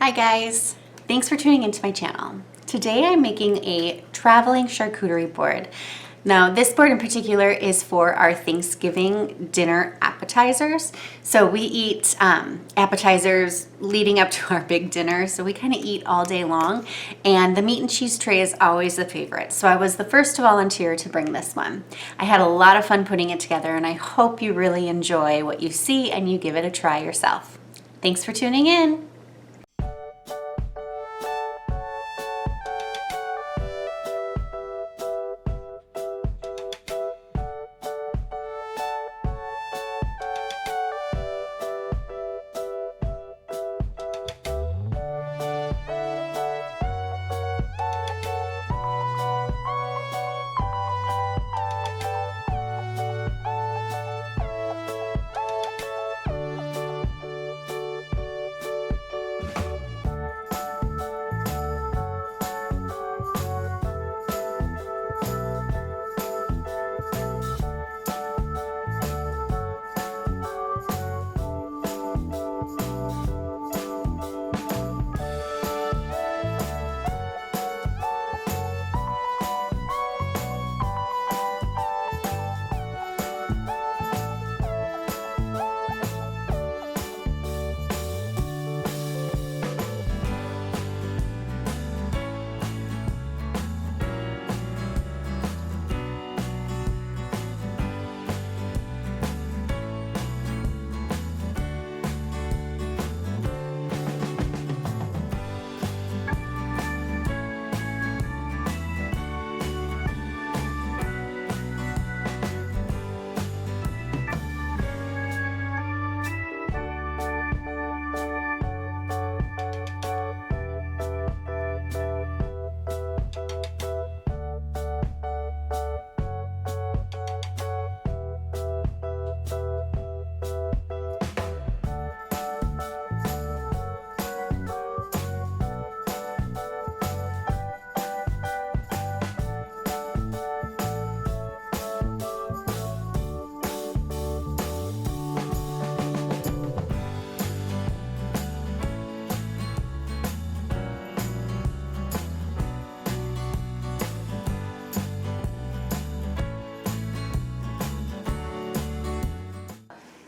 Hi guys, thanks for tuning into my channel. Today I'm making a traveling charcuterie board. Now this board in particular is for our Thanksgiving dinner appetizers. So we eat appetizers leading up to our big dinner, so we kind of eat all day long, and the meat and cheese tray is always the favorite. So I was the first to volunteer to bring this one. I had a lot of fun putting it together, and I hope you really enjoy what you see and you give it a try yourself. Thanks for tuning in.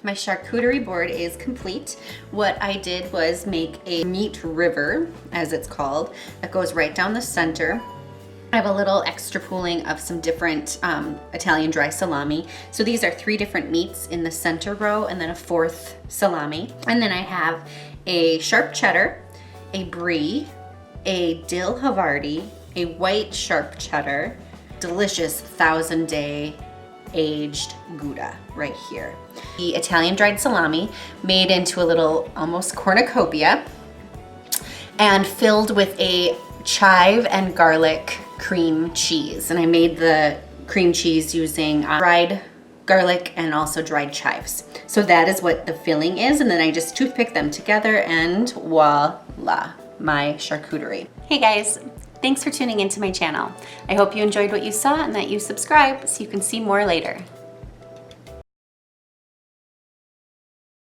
My charcuterie board is complete. What I did was make a meat river, as it's called, that goes right down the center. I have a little extra pooling of some different Italian dry salami. So these are 3 different meats in the center row and then a 4th salami. And then I have a sharp cheddar, a brie, a dill Havarti, a white sharp cheddar, delicious 1000-day aged Gouda right here. The Italian dried salami made into a little almost cornucopia and filled with a chive and garlic cream cheese. And I made the cream cheese using dried garlic and also dried chives. So that is what the filling is, and then I just toothpick them together and voila, my charcuterie. Hey guys, thanks for tuning into my channel. I hope you enjoyed what you saw and that you subscribe so you can see more later.